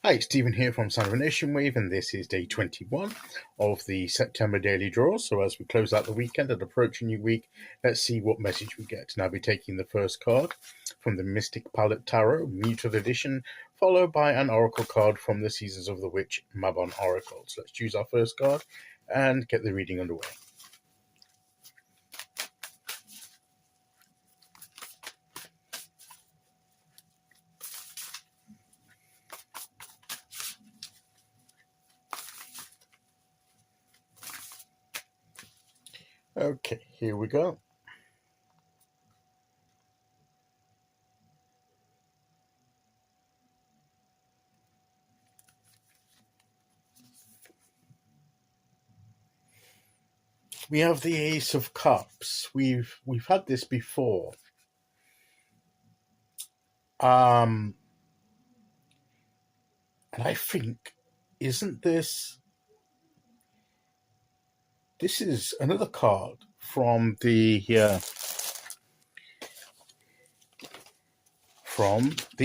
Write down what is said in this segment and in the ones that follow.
Hi, it's Stephen here from Sound of a Nation Wave, and this is day 21 of the September daily draw. So as we close out the weekend and approach a new week, let's see what message we get. And I'll be taking the first card from the Mystic Palette Tarot, Mutual Edition, followed by an Oracle card from the Seasons of the Witch Mabon Oracle. So let's choose our first card and get the reading underway. Okay, here we go. We have the Ace of Cups. We've had this before. And I think, isn't this is another card from the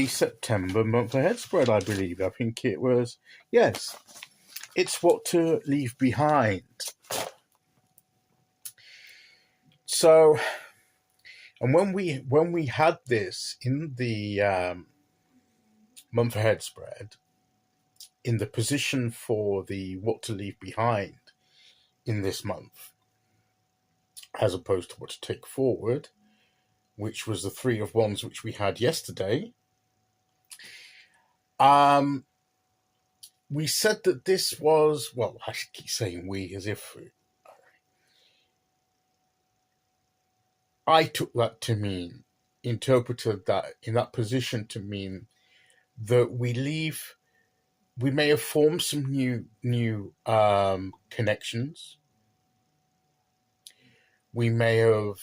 September month ahead spread, I believe. I think it was, yes, it's what to leave behind. So, and when we had this in the month ahead spread, in the position for the what to leave behind in this month, as opposed to what to take forward, which was the Three of Wands, which we had yesterday, we said that this was, well, I keep saying we as if I took that to mean, interpreted that in that position to mean that we may have formed some new connections. We may have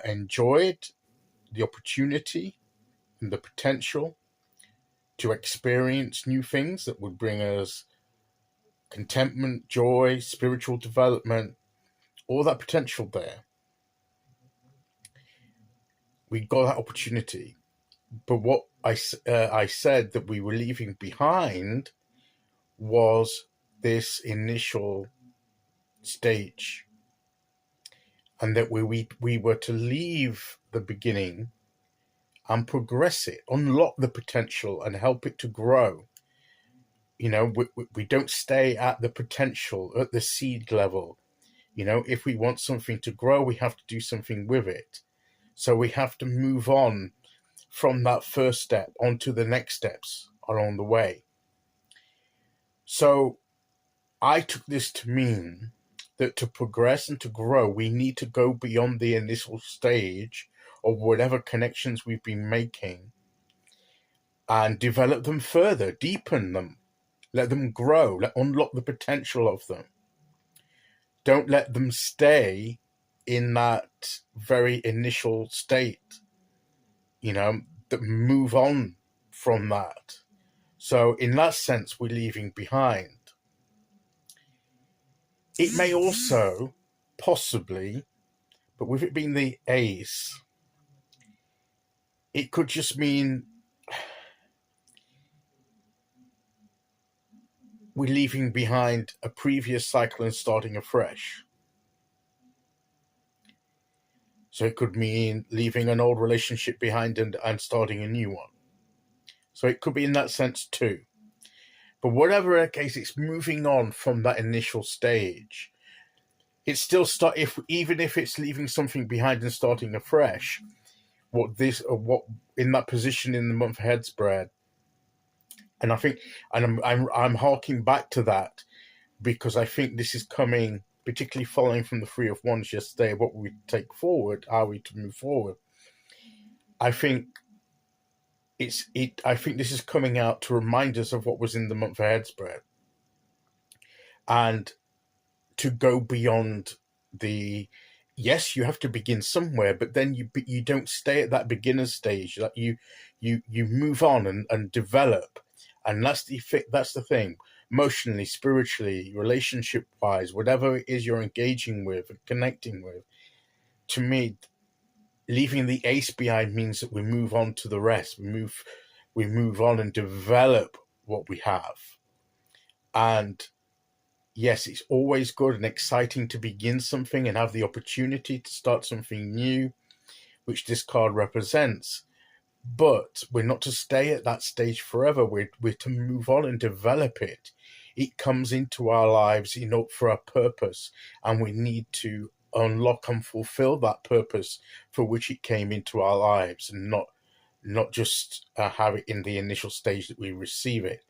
enjoyed the opportunity and the potential to experience new things that would bring us contentment, joy, spiritual development, all that potential there. We got that opportunity. But what I said that we were leaving behind was this initial stage, and that we were to leave the beginning and progress it, unlock the potential and help it to grow. You know, we don't stay at the potential, at the seed level. You know, if we want something to grow, we have to do something with it. So we have to move on from that first step onto the next steps along the way. So I took this to mean that to progress and to grow, we need to go beyond the initial stage of whatever connections we've been making and develop them further, deepen them, let them grow, unlock the potential of them. Don't let them stay in that very initial state, you know, that move on from that. So in that sense, we're leaving behind. It may also, possibly, but with it being the ace, it could just mean we're leaving behind a previous cycle and starting afresh. So it could mean leaving an old relationship behind and starting a new one. So it could be in that sense too. But whatever the case, it's moving on from that initial stage. It's still even if it's leaving something behind and starting afresh. What in that position in the month ahead spread, and I think, and I'm harking back to that because I think this is coming, particularly following from the Three of Wands yesterday. What we take forward, are we to move forward? I think I think this is coming out to remind us of what was in the month ahead spread, and to go beyond the, yes, you have to begin somewhere, but then you don't stay at that beginner stage. That you move on and develop, and that's the thing. Emotionally, spiritually, relationship wise, whatever it is you're engaging with and connecting with. To me, leaving the ace behind means that we move on to the rest. We move on and develop what we have. And yes, it's always good and exciting to begin something and have the opportunity to start something new, which this card represents. But we're not to stay at that stage forever. We're to move on and develop it. It comes into our lives, for a purpose, and we need to unlock and fulfill that purpose for which it came into our lives, and not just have it in the initial stage that we receive it.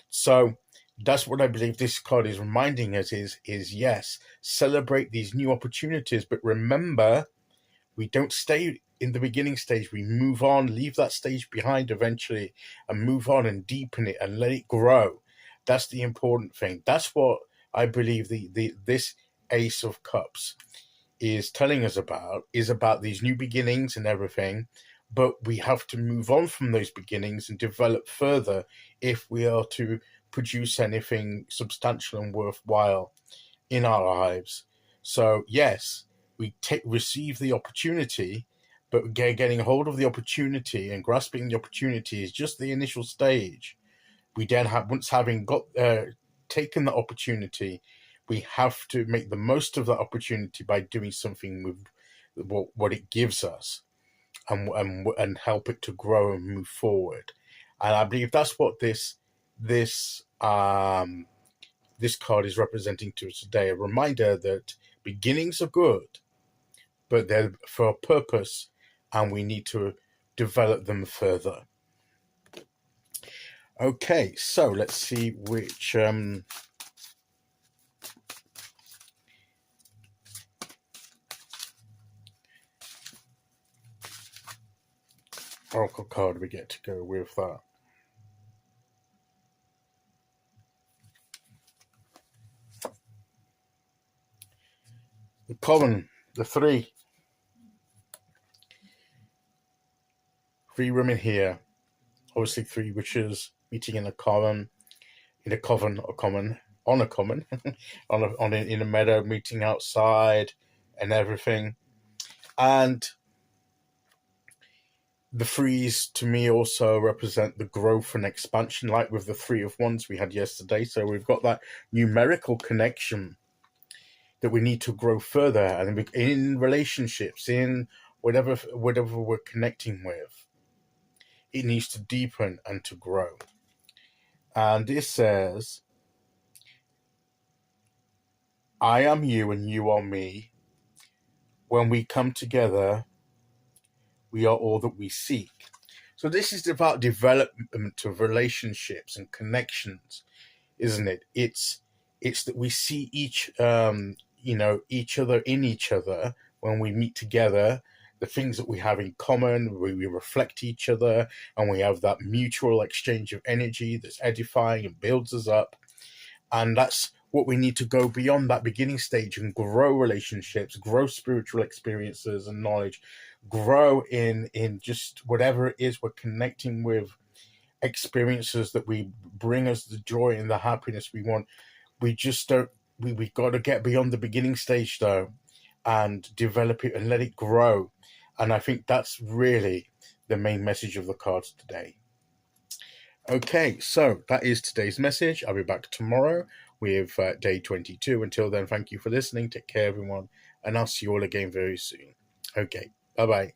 So that's what I believe this card is reminding us is yes, celebrate these new opportunities, but remember, we don't stay in the beginning stage. We move on, leave that stage behind eventually, and move on and deepen it and let it grow. That's the important thing. That's what I believe this Ace of Cups is telling us about, is about these new beginnings and everything. But we have to move on from those beginnings and develop further if we are to produce anything substantial and worthwhile in our lives. So yes, we receive the opportunity, but getting hold of the opportunity and grasping the opportunity is just the initial stage. We then once having got taken the opportunity, we have to make the most of that opportunity by doing something with what it gives us, and help it to grow and move forward. And I believe that's what this this card is representing to us today. A reminder that beginnings are good, but they're for a purpose, and we need to develop them further. Okay, so let's see which oracle card we get to go with that. The common, the three women here, obviously three witches meeting in a common, in a coven, or common, on a common, in a meadow, meeting outside and everything. And the threes to me also represent the growth and expansion, like with the Three of Wands we had yesterday. So we've got that numerical connection that we need to grow further, and in relationships, in whatever we're connecting with, it needs to deepen and to grow. And this says, I am you and you are me. When we come together, we are all that we seek. So this is about development of relationships and connections, isn't it? It's that we see each other in each other when we meet together. The things that we have in common, we reflect each other, and we have that mutual exchange of energy that's edifying and builds us up. And that's what we need to go beyond that beginning stage and grow relationships, grow spiritual experiences and knowledge, grow in just whatever it is we're connecting with, experiences that we bring us the joy and the happiness we want. We just don't, we've got to get beyond the beginning stage though, and develop it and let it grow. And I think that's really the main message of the cards today. Okay, so that is today's message. I'll be back tomorrow with day 22. Until then, thank you for listening. Take care, everyone, and I'll see you all again very soon. Okay, bye-bye.